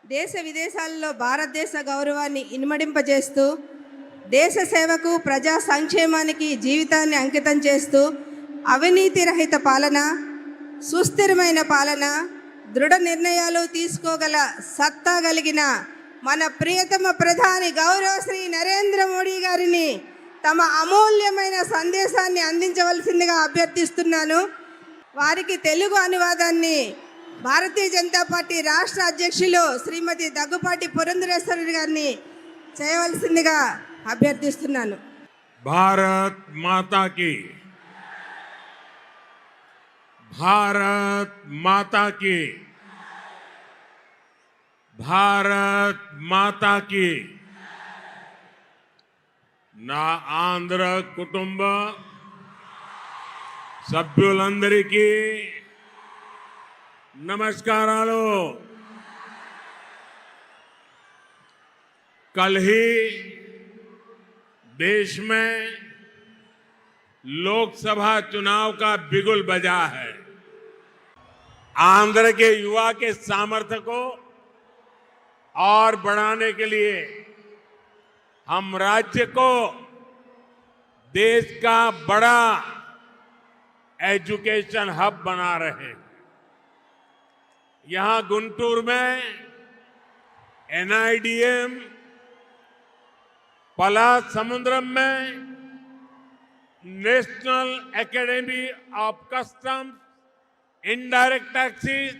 దేశ విదేశాల్లో భారతదేశ గౌరవాన్ని ఇనుమడింపజేస్తూ దేశ సేవకు ప్రజా సంక్షేమానికి జీవితాన్ని అంకితం చేస్తూ అవినీతి రహిత పాలన, సుస్థిరమైన పాలన, దృఢ నిర్ణయాలు తీసుకోగల సత్తా కలిగిన మన ప్రియతమ ప్రధాని గౌరవ శ్రీ నరేంద్ర మోడీ గారిని తమ అమూల్యమైన సందేశాన్ని అందించవలసిందిగా అభ్యర్థిస్తున్నాను. వారికి తెలుగు అనువాదాన్ని భారతీయ జనతా పార్టీ రాష్ట్ర అధ్యక్షులు శ్రీమతి దగ్గుపాటి పురంధరేశ్వరి గారిని చేయవలసిందిగా అభ్యర్థిస్తున్నాను. भारत माता की, भारत माता की, भारत माता की. నా ఆంధ్ర కుటుంబ సభ్యులందరికీ నమస్కారాలు. कल ही देश में लोकसभा चुनाव का बिगुल बजा है. आंध्र के युवा के सामर्थ्य को और बढ़ाने के लिए हम राज्य को देश का बड़ा एजुकेशन हब बना रहे हैं. यहां गुंटूर में NIDM, पलासमुद्रम में national academy of customs, indirect taxes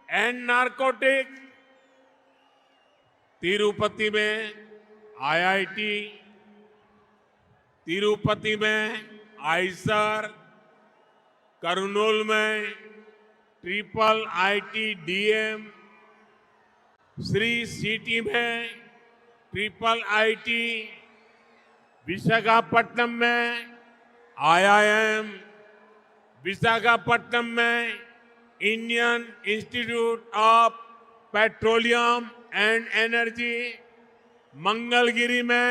and narcotics, Tirupati में IIT, तिरुपति में आईसर, करनूल में ट्रिपल ITDM, श्री सिटी में ट्रिपल IT, विशाखापट्टनम में IIM, विशाखापट्टनम में Indian institute of petroleum and energy, Mangalagiri में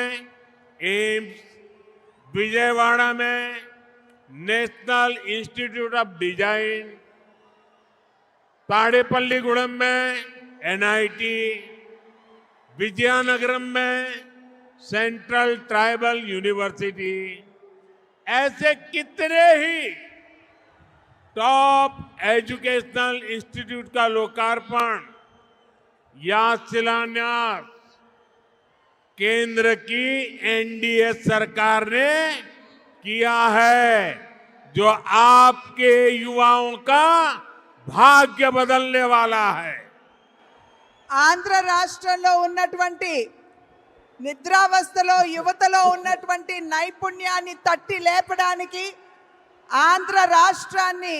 एम्स, विजयवाड़ा में national institute of design, Tadepalligudem में NIT, विजयनगरम में सेंट्रल ट्राइबल यूनिवर्सिटी. ऐसे कितने ही टॉप एजुकेशनल इंस्टीट्यूट का लोकार्पण या शिलान्यास केंद्र की NDA सरकार ने किया है, जो आपके युवाओं का भाग्य बदलने वाला है. ఆంధ్ర రాష్ట్రంలో ఉన్నటువంటి నిద్రావస్థలో యువతలో ఉన్నటువంటి నైపుణ్యాన్ని తట్టి లేపడానికి ఆంధ్ర రాష్ట్రాన్ని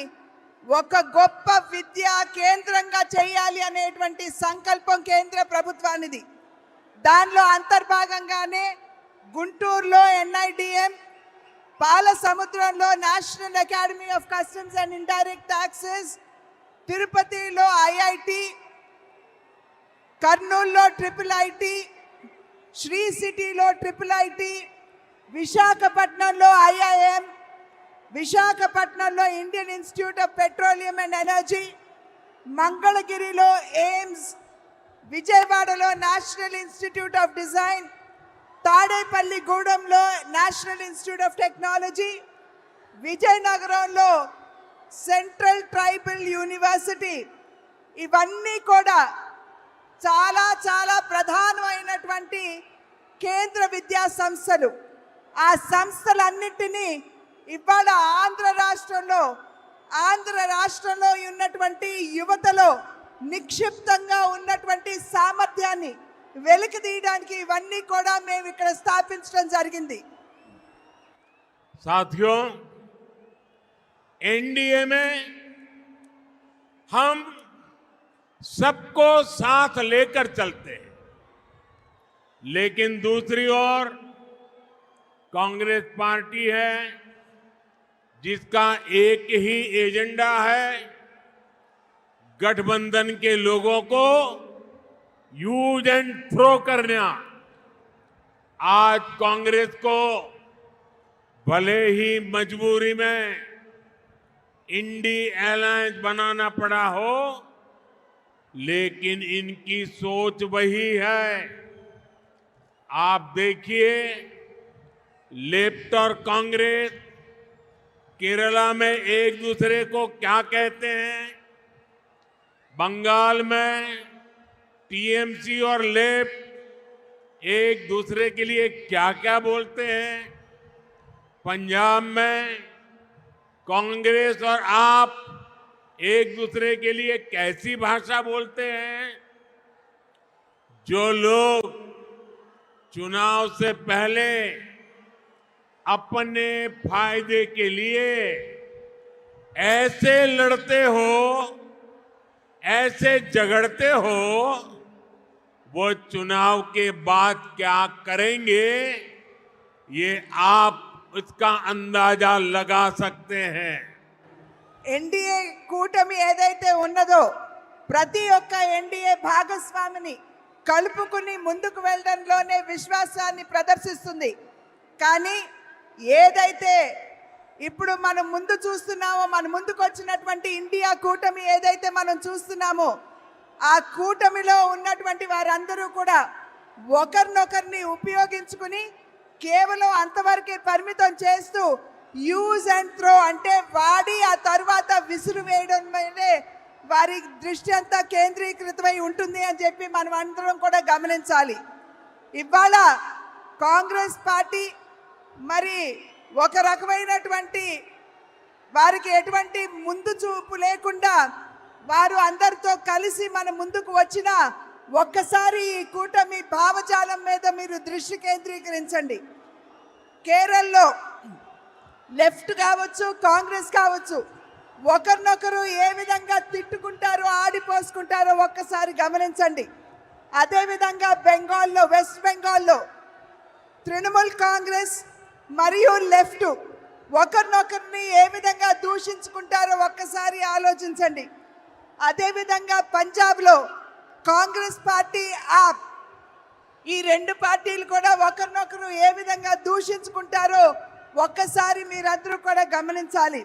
ఒక గొప్ప విద్యా కేంద్రంగా చేయాలి అనేటువంటి సంకల్పం కేంద్ర ప్రభుత్వానిది. దానిలో అంతర్భాగంగానే గుంటూరులో NIDM, పాలసముద్రంలో national academy of customs and indirect taxes, తిరుపతిలో IIT, కర్నూలులో IIIT, శ్రీ సిటీలో IIIT, విశాఖపట్నంలో IIM, విశాఖపట్నంలో Indian institute of petroleum and energy, మంగళగిరిలో ఎయిమ్స్, విజయవాడలో నేషనల్ ఇన్స్టిట్యూట్ ఆఫ్ డిజైన్, తాడేపల్లిగూడెంలో నేషనల్ ఇన్స్టిట్యూట్ ఆఫ్ టెక్నాలజీ, విజయనగరంలో సెంట్రల్ ట్రైబల్ యూనివర్సిటీ. ఇవన్నీ కూడా చాలా చాలా ప్రధానమైనటువంటి కేంద్ర విద్యా సంస్థలు. ఆ సంస్థలన్నింటినీ ఇవాళ ఆంధ్ర రాష్ట్రంలో ఉన్నటువంటి యువతలో నిక్షిప్తంగా ఉన్నటువంటి సామర్థ్యాన్ని వెలికి తీయడానికి ఇవన్నీ కూడా మేము ఇక్కడ స్థాపించడం జరిగింది. साथियों, NDA में हम सबको साथ लेकर चलते हैं, लेकिन दूसरी ओर कांग्रेस पार्टी है जिसका एक ही एजेंडा है, गठबंधन के लोगों को यूज एंड थ्रो करना. आज कांग्रेस को भले ही मजबूरी में इंडी अलायंस बनाना पड़ा हो, लेकिन इनकी सोच वही है। आप देखिए, लेफ्ट और कांग्रेस केरला में एक दूसरे को क्या कहते हैं, बंगाल में टीएमसी और लेफ्ट एक दूसरे के लिए क्या क्या बोलते हैं, पंजाब में कांग्रेस और आप एक दूसरे के लिए कैसी भाषा बोलते हैं। जो लोग चुनाव से पहले अपने फायदे के लिए ऐसे लड़ते हो, ऐसे झगड़ते हो, वो चुनाव के बाद क्या करेंगे, ये आप इसका अंदाजा लगा सकते हैं। ఎన్డీఏ కూటమి ఏదైతే ఉన్నదో ప్రతి ఒక్క ఎన్డీఏ భాగస్వామిని కలుపుకుని ముందుకు వెళ్ళడంలోనే విశ్వాసాన్ని ప్రదర్శిస్తుంది. కానీ ఏదైతే ఇప్పుడు మనం ముందు చూస్తున్నామో, మన ముందుకు వచ్చినటువంటి ఇండియా కూటమి ఏదైతే మనం చూస్తున్నామో, ఆ కూటమిలో ఉన్నటువంటి వారందరూ కూడా ఒకరినొకరిని ఉపయోగించుకుని కేవలం అంతవరకే పరిమితం చేస్తూ యూజ్ అండ్ త్రో అంటే వాడి ఆ తర్వాత విసురు వేయడం మీదే వారి దృష్టి అంతా కేంద్రీకృతమై ఉంటుంది అని చెప్పి మనం అందరం కూడా గమనించాలి. ఇవాళ కాంగ్రెస్ పార్టీ మరి ఒక రకమైనటువంటి వారికి ఎటువంటి ముందు చూపు లేకుండా వారు అందరితో కలిసి మన ముందుకు వచ్చిన ఒక్కసారి ఈ కూటమి భావజాలం మీద మీరు దృష్టి కేంద్రీకరించండి. కేరళలో లెఫ్ట్ కావచ్చు, కాంగ్రెస్ కావచ్చు, ఒకరినొకరు ఏ విధంగా తిట్టుకుంటారో, ఆడిపోసుకుంటారో ఒక్కసారి గమనించండి. అదేవిధంగా బెంగాల్లో, వెస్ట్ బెంగాల్లో తృణమూల్ కాంగ్రెస్ మరియు లెఫ్ట్ ఒకరినొకరిని ఏ విధంగా దూషించుకుంటారో ఒక్కసారి ఆలోచించండి. అదేవిధంగా పంజాబ్లో కాంగ్రెస్ పార్టీ, ఆప్, ఈ రెండు పార్టీలు కూడా ఒకరినొకరు ఏ విధంగా దూషించుకుంటారో ఒక్కసారి మీరందరూ కూడా గమనించాలి.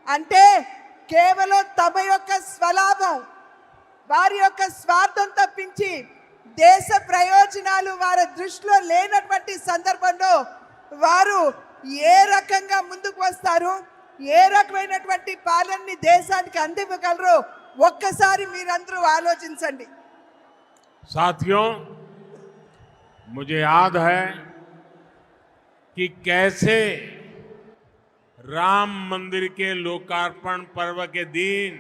అంటే కేవలం తమ యొక్క స్వలాభం, వారి యొక్క స్వార్థం తప్పించి దేశ ప్రయోజనాలు వారి దృష్టిలో లేనటువంటి సందర్భంలో వారు ఏ రకంగా ముందుకు వస్తారు, ఏ రకమైనటువంటి పాలనని దేశానికి అందివ్వగలరో ఒక్కసారి మీరందరూ ఆలోచించండి. साथियों, मुझे याद है कि कैसे राम मंदिर के लोकार्पण पर्व के दिन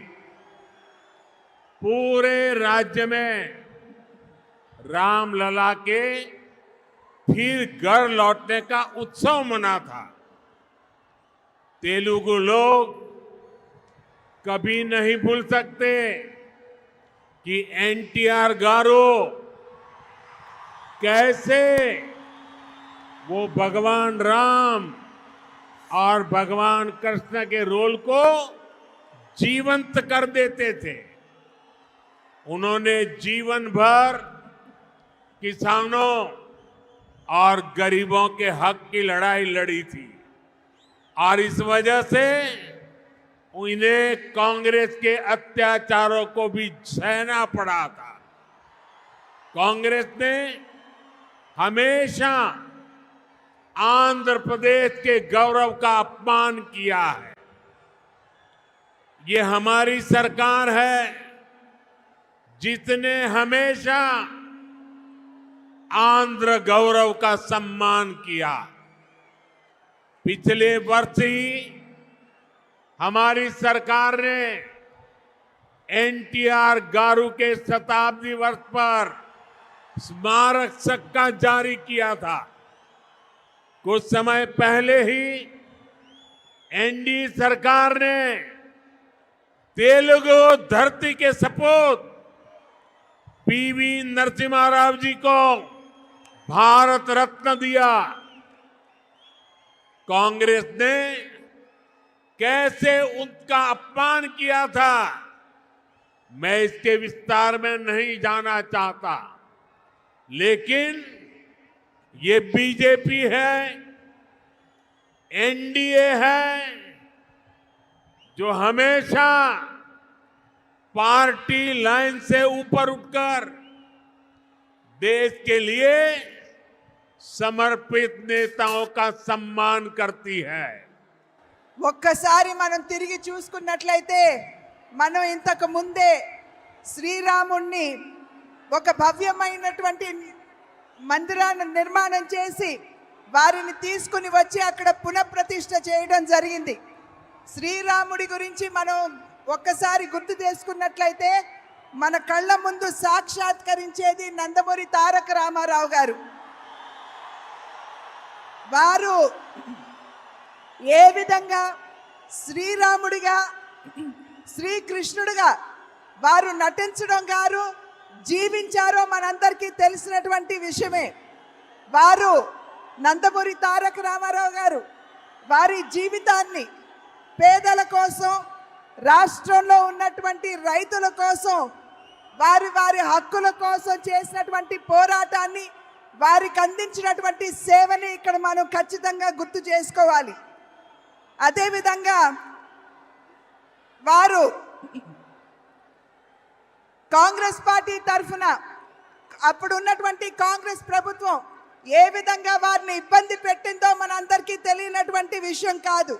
पूरे राज्य में रामलला के फिर घर लौटने का उत्सव मना था। तेलुगु लोग कभी नहीं भूल सकते कि एनटीआर गारू कैसे वो भगवान राम और भगवान कृष्ण के रोल को जीवंत कर देते थे। उन्होंने जीवन भर किसानों और गरीबों के हक की लड़ाई लड़ी थी और इस वजह से उन्हें कांग्रेस के अत्याचारों को भी सहना पड़ा था। कांग्रेस ने हमेशा आंध्र प्रदेश के गौरव का अपमान किया है। ये हमारी सरकार है जिसने हमेशा आंध्र गौरव का सम्मान किया। पिछले वर्ष ही हमारी सरकार ने एनटीआर गारू के शताब्दी वर्ष पर स्मारक सिक्का जारी किया था। कुछ समय पहले ही एनडीए सरकार ने तेलुगु धरती के सपूत पीवी नरसिम्हा राव जी को भारत रत्न दिया। कांग्रेस ने कैसे उनका अपमान किया था, मैं इसके विस्तार में नहीं जाना चाहता, लेकिन ये बीजेपी है, एनडीए है, जो हमेशा पार्टी लाइन से ऊपर उठकर देश के लिए समर्पित नेताओं का सम्मान करती है। ఒక్కసారి మనం తిరిగి చూసుకున్నట్లయితే మనం ఇంతకు ముందే శ్రీరాముణ్ణి ఒక భవ్యమైనటువంటి మందిరాన్ని నిర్మాణం చేసి వారిని తీసుకుని వచ్చి అక్కడ పునఃప్రతిష్ఠ చేయడం జరిగింది. శ్రీరాముడి గురించి మనం ఒక్కసారి గుర్తు చేసుకున్నట్లయితే మన కళ్ళ ముందు సాక్షాత్కరించేది నందమూరి తారక రామారావు గారు. వారు ఏ విధంగా శ్రీరాముడిగా శ్రీకృష్ణుడిగా వారు నటించడం గారు జీవించారో మనందరికీ తెలిసినటువంటి విషయమే. వారు నందమూరి తారక రామారావు గారు వారి జీవితాన్ని పేదల కోసం, రాష్ట్రంలో ఉన్నటువంటి రైతుల కోసం, వారి హక్కుల కోసం చేసినటువంటి పోరాటాన్ని, వారికి అందించినటువంటి సేవని ఇక్కడ మనం ఖచ్చితంగా గుర్తు చేసుకోవాలి. అదేవిధంగా వారు కాంగ్రెస్ పార్టీ తరఫున అప్పుడు ఉన్నటువంటి కాంగ్రెస్ ప్రభుత్వం ఏ విధంగా వారిని ఇబ్బంది పెట్టిందో మనందరికీ తెలియనటువంటి విషయం కాదు.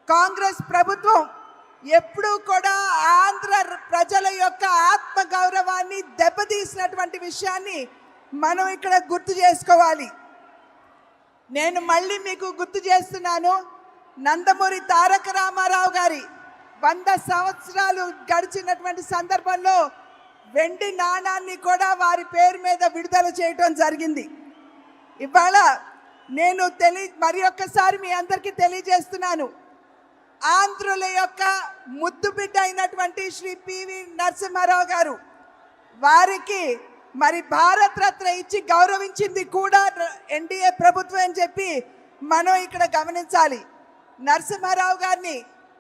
కాంగ్రెస్ ప్రభుత్వం ఎప్పుడూ కూడా ఆంధ్ర ప్రజల యొక్క ఆత్మ గౌరవాన్ని దెబ్బతీసినటువంటి విషయాన్ని మనం ఇక్కడ గుర్తు చేసుకోవాలి. నేను మళ్ళీ మీకు గుర్తు చేస్తున్నాను, నందమూరి తారక రామారావు గారి 100 సంవత్సరాలు గడిచినటువంటి సందర్భంలో వెండి నాణాన్ని కూడా వారి పేరు మీద విడుదల చేయడం జరిగింది. ఇవాళ నేను మరి ఒక్కసారి మీ అందరికీ తెలియజేస్తున్నాను, ఆంధ్రుల యొక్క ముద్దు బిడ్డ అయినటువంటి శ్రీ పివి నరసింహారావు గారు వారికి మరి భారత రత్న ఇచ్చి గౌరవించింది కూడా ఎన్డీఏ ప్రభుత్వం అని చెప్పి మనం ఇక్కడ గమనించాలి. నరసింహారావు గారిని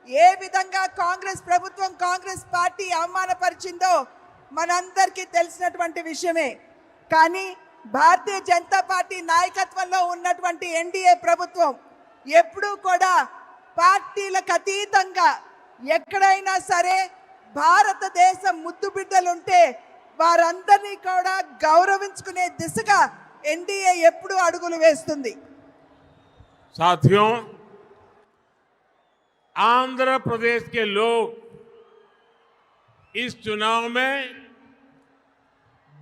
ఏ విధంగా కాంగ్రెస్ ప్రభుత్వం, కాంగ్రెస్ పార్టీ అవమానపరిచిందో మనందరికీ తెలిసినటువంటి విషయమే. కానీ భారతీయ జనతా పార్టీ నాయకత్వంలో ఉన్నటువంటి ఎన్డీఏ ప్రభుత్వం ఎప్పుడూ కూడా పార్టీలకు అతీతంగా ఎక్కడైనా సరే భారతదేశం ముద్దు బిడ్డలుంటే వారందరినీ కూడా గౌరవించుకునే దిశగా ఎన్డీఏ ఎప్పుడూ అడుగులు వేస్తుంది. साथियों, आंध्र प्रदेश के लोग इस चुनाव में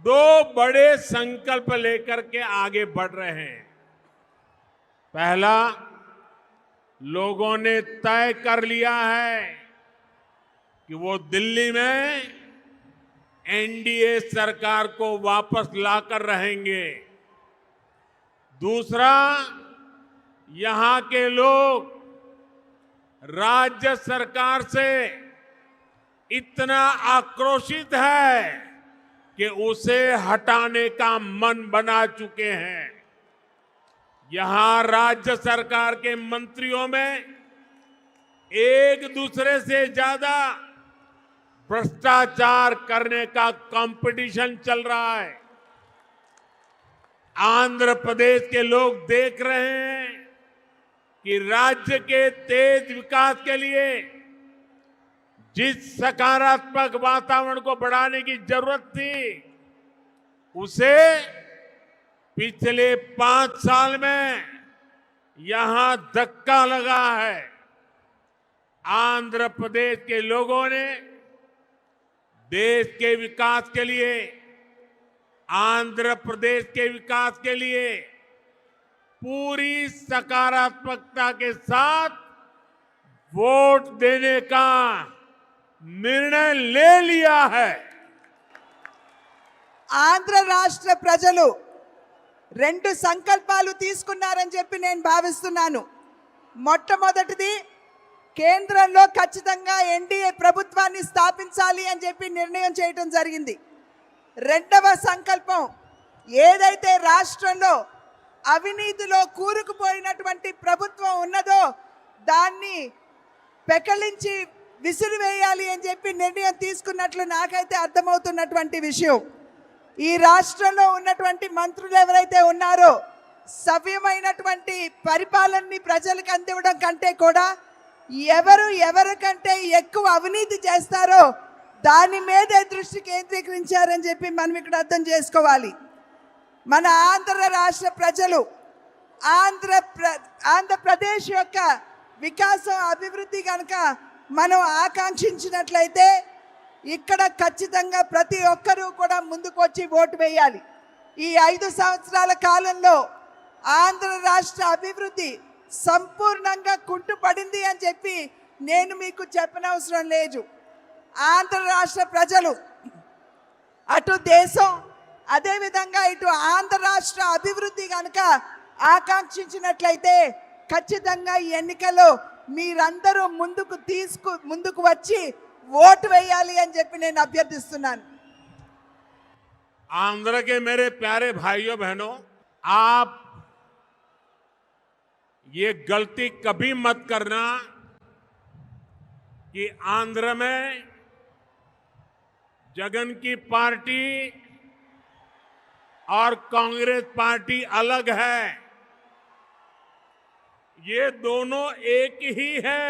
2 बड़े संकल्प लेकर के आगे बढ़ रहे हैं। पहला, लोगों ने तय कर लिया है कि वो दिल्ली में एनडीए सरकार को वापस लाकर रहेंगे। दूसरा, यहां के लोग राज्य सरकार से इतना आक्रोशित है कि उसे हटाने का मन बना चुके हैं। यहां राज्य सरकार के मंत्रियों में एक दूसरे से ज्यादा भ्रष्टाचार करने का कंपटीशन चल रहा है। आंध्र प्रदेश के लोग देख रहे हैं कि राज्य के तेज विकास के लिए जिस सकारात्मक वातावरण को बढ़ाने की जरूरत थी, उसे पिछले 5 साल में यहां धक्का लगा है। आंध्र प्रदेश के लोगों ने देश के विकास के लिए, आंध्र प्रदेश के विकास के लिए पूरी सकारात्मकता के साथ वोट देने का निर्णय ले लिया है। ఆంధ్ర రాష్ట్ర ప్రజలు 2 సంకల్పాలు తీసుకున్నారని చెప్పి నేను భావిస్తున్నాను. మొట్టమొదటిది, కేంద్రంలో ఖచ్చితంగా ఎన్డీఏ ప్రభుత్వాన్ని స్థాపించాలి అని చెప్పి నిర్ణయం చేయడం జరిగింది. రెండవ సంకల్పం, ఏదైతే రాష్ట్రంలో అవినీతిలో కూరుకుపోయినటువంటి ప్రభుత్వం ఉన్నదో దాన్ని పెకలించి విసిరివేయాలి అని చెప్పి నిర్ణయం తీసుకున్నట్లు నాకైతే అర్థమవుతున్నటువంటి విషయం. ఈ రాష్ట్రంలో ఉన్నటువంటి మంత్రులు ఎవరైతే ఉన్నారో సవ్యమైనటువంటి పరిపాలనని ప్రజలకు అందివ్వడం కంటే కూడా ఎవరికంటే ఎక్కువ అవినీతి చేస్తారో దాని మీదే దృష్టి కేంద్రీకరించారని చెప్పి మనం ఇక్కడ అర్థం చేసుకోవాలి. మన ఆంధ్ర రాష్ట్ర ప్రజలు ఆంధ్రప్రదేశ్ యొక్క వికాసం అభివృద్ధి కనుక మనం ఆకాంక్షించినట్లయితే ఇక్కడ ఖచ్చితంగా ప్రతి ఒక్కరూ కూడా ముందుకు వచ్చి ఓటు వేయాలి. ఈ 5 సంవత్సరాల కాలంలో ఆంధ్ర రాష్ట్ర అభివృద్ధి సంపూర్ణంగా కుంటుపడింది అని చెప్పి నేను మీకు చెప్పనవసరం లేదు. ఆంధ్ర రాష్ట్ర ప్రజలు అటు దేశం అదేవిధంగా ఇటు ఆంధ్ర రాష్ట్ర అభివృద్ధి కనుక ఆకాంక్షించినట్లయితే ఖచ్చితంగా ఈ ఎన్నికల్లో మీరందరూ ముందుకు వచ్చి ఓటు వేయాలి అని చెప్పి నేను అభ్యర్థిస్తున్నాను. आंध्र के मेरे प्यारे भाइयों बहनों, आप ये गलती कभी मत करना कि आंध्र में जगन की पार्टी और कांग्रेस पार्टी अलग है. ये दोनों एक ही है.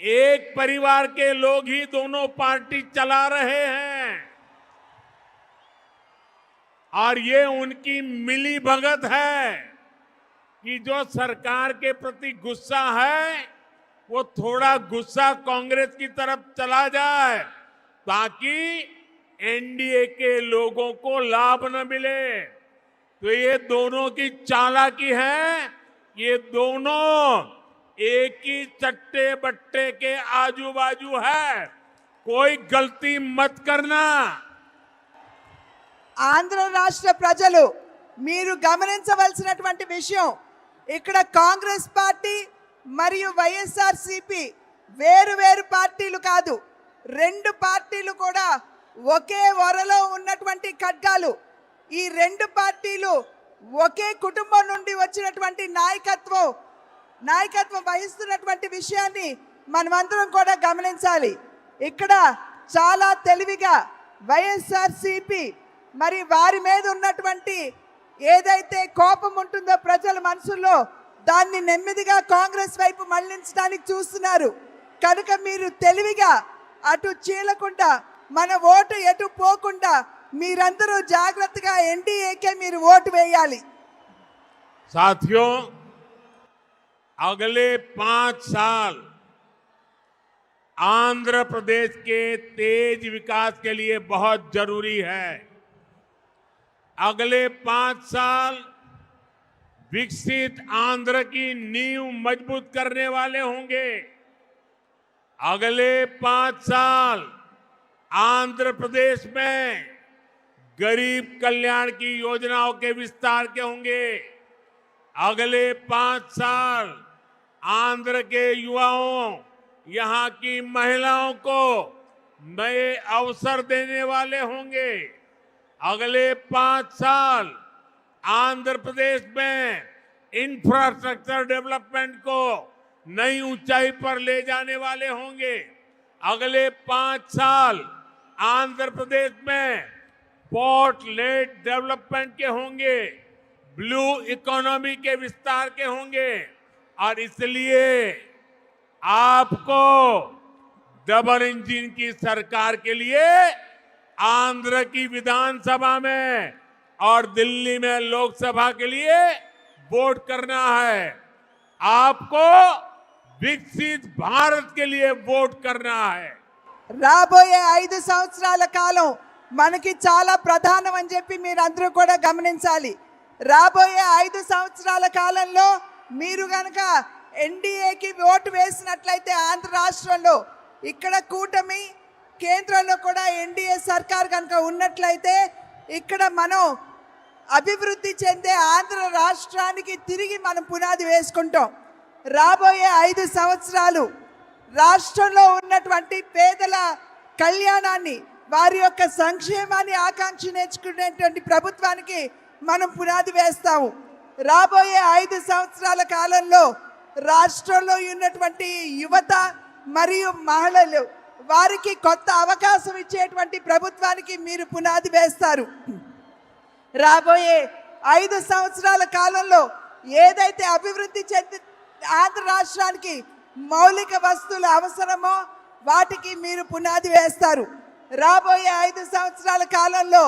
एक परिवार के लोग ही दोनों पार्टी चला रहे हैं और ये उनकी मिली भगत है कि जो सरकार के प्रति गुस्सा है वो थोड़ा गुस्सा कांग्रेस की तरफ चला जाए ताकि एनडीए के लोगों को लाभ न मिले. तो ये दोनों की चालाकी है. ये दोनों एक ही चट्टे बट्टे के आजू बाजू है. कोई गलती मत करना. ఆంధ్ర రాష్ట్ర ప్రజలు మీరు గమనించవలసినటువంటి విషయం, ఇక్కడ కాంగ్రెస్ పార్టీ మరియు వైఎస్ఆర్సీపీ వేరు పార్టీలు కాదు. 2 పార్టీలు కూడా ఒకే వరలో ఉన్నటువంటి ఖడ్గాలు. ఈ 2 పార్టీలు ఒకే కుటుంబం నుండి వచ్చినటువంటి నాయకత్వం వహిస్తున్నటువంటి విషయాన్ని మనమందరం కూడా గమనించాలి. ఇక్కడ చాలా తెలివిగా వైఎస్ఆర్సీపీ మరి వారి మీద ఉన్నటువంటి ఏదైతే కోపం ఉంటుందో ప్రజల మనసుల్లో దాన్ని నెమ్మదిగా కాంగ్రెస్ వైపు మళ్లించడానికి చూస్తున్నారు. కనుక మీరు తెలివిగా అటు చీలకుండా మన ఓటు ఎటు పోకుండా మీరందరూ జాగ్రత్తగా ఎన్డీఏకే మీరు ఓటు వేయాలి. साथियों, अगले 5 साल आंध्र प्रदेश के तेज विकास के लिए बहुत जरूरी है. अगले 5 साल विकसित आंध्र की नींव मजबूत करने वाले होंगे. अगले 5 साल आंध्र प्रदेश में गरीब कल्याण की योजनाओं के विस्तार के होंगे. अगले 5 साल आंध्र के युवाओं, यहां की महिलाओं को नए अवसर देने वाले होंगे. अगले 5 साल आंध्र प्रदेश में इंफ्रास्ट्रक्चर डेवलपमेंट को नई ऊंचाई पर ले जाने वाले होंगे. अगले 5 साल आंध्र प्रदेश में पोर्ट लेड डेवलपमेंट के होंगे, ब्लू इकोनॉमी के विस्तार के होंगे. और इसलिए आपको डबल इंजन की सरकार के लिए आंध्र की विधानसभा में और दिल्ली में लोकसभा के लिए वोट करना है. आपको विकसित भारत के लिए वोट करना है. రాబోయే 5 సంవత్సరాల కాలం మనకి చాలా ప్రధానం అని చెప్పి మీరందరూ కూడా గమనించాలి. రాబోయే 5 సంవత్సరాల కాలంలో మీరు గనక ఎన్డీఏకి ఓటు వేసినట్లయితే ఆంధ్ర రాష్ట్రంలో ఇక్కడ కూటమి కేంద్రంలో కూడా ఎన్డీఏ సర్కార్ కనుక ఉన్నట్లయితే ఇక్కడ మనం అభివృద్ధి చెందే ఆంధ్ర రాష్ట్రానికి తిరిగి మనం పునాది వేసుకుంటాం. రాబోయే 5 సంవత్సరాలు రాష్ట్రంలో ఉన్నటువంటి పేదల కళ్యాణాన్ని, వారి యొక్క సంక్షేమాన్ని ఆకాంక్షించుకునేటువంటి ప్రభుత్వానికి మనం పునాది వేస్తాము. రాబోయే 5 సంవత్సరాల కాలంలో రాష్ట్రంలో ఉన్నటువంటి యువత మరియు మహిళలు వారికి కొత్త అవకాశం ఇచ్చేటువంటి ప్రభుత్వానికి మీరు పునాది వేస్తారు. రాబోయే 5 సంవత్సరాల కాలంలో ఏదైతే అభివృద్ధి చెంది ఆంధ్ర రాష్ట్రానికి మౌలిక వస్తువులు అవసరమో వాటికి మీరు పునాది వేస్తారు. రాబోయే 5 సంవత్సరాల కాలంలో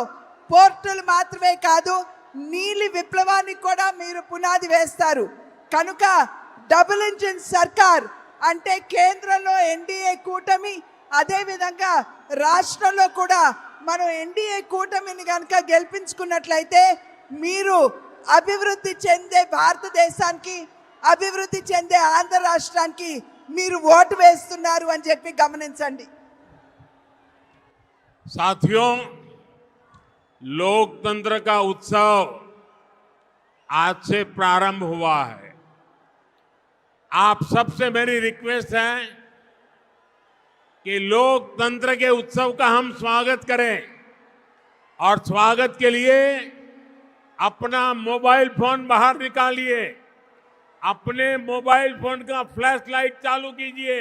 పోర్టులు మాత్రమే కాదు, నీలి విప్లవానికి కూడా మీరు పునాది వేస్తారు. కనుక డబుల్ ఇంజిన్ సర్కార్ అంటే కేంద్రంలో ఎన్డీఏ కూటమి, అదేవిధంగా రాష్ట్రంలో కూడా మనం ఎన్డీఏ కూటమిని కనుక గెలిపించుకున్నట్లయితే మీరు అభివృద్ధి చెందే భారతదేశానికి, అభివృద్ధి చెందే ఆంధ్ర రాష్ట్రానికి మీరు ఓటు వేస్తున్నారు అని చెప్పి గమనించండి. साथियों, लोकतंत्र का उत्सव आज से प्रारंभ हुआ है. आप सबसे मेरी रिक्वेस्ट है कि लोकतंत्र के उत्सव का हम स्वागत करें और स्वागत के लिए अपना मोबाइल फोन बाहर निकालिए, अपने मोबाइल फोन का फ्लैश लाइट चालू कीजिए.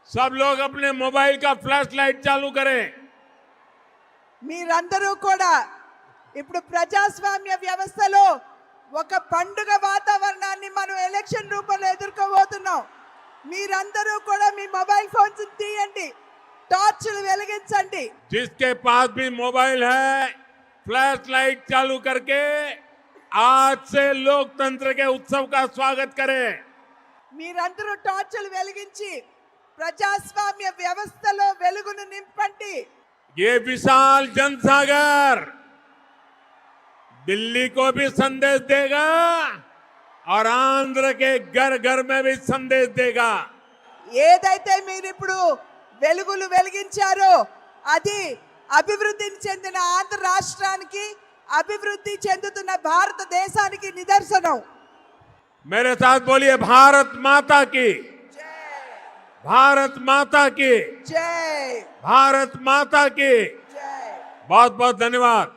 सब लोग अपने मोबाइल का फ्लैश लाइट चालू करें. మీరందరూ కూడా ఇప్పుడు ప్రజాస్వామ్య వ్యవస్థలో ఒక పండుగ వాతావరణాన్ని మనం ఎలక్షన్ రూపంలో ఎదుర్కోబోతున్నాం. మీరందరూ కూడా మీ మొబైల్ ఫోన్స్ తీయండి, టార్చ్లు వెలిగించండి. जिसके पास भी मोबाइल है, फ्लैश लाइट चालू करके आज से लोकतंत्र के उत्सव का स्वागत करें. మీరందరూ టార్చ్లు వెలిగించి ప్రజాస్వామ్య వ్యవస్థలో వెలుగును నింపండి. ये विशाल जनसागर दिल्ली को भी संदेश देगा और आंध्र के घर घर में भी संदेश देगा. ఏదైతే మీరు ఇప్పుడు వెలుగులు వెలిగించారో అది అభివృద్ధి చెందిన ఆంధ్ర రాష్ట్రానికి, అభివృద్ధి చెందుతున్న భారతదేశానికి నిదర్శనం. मेरे साथ बोलिए भारत माता की, भारत माता की, జై भारत माता की. జై. बहुत बहुत धन्यवाद.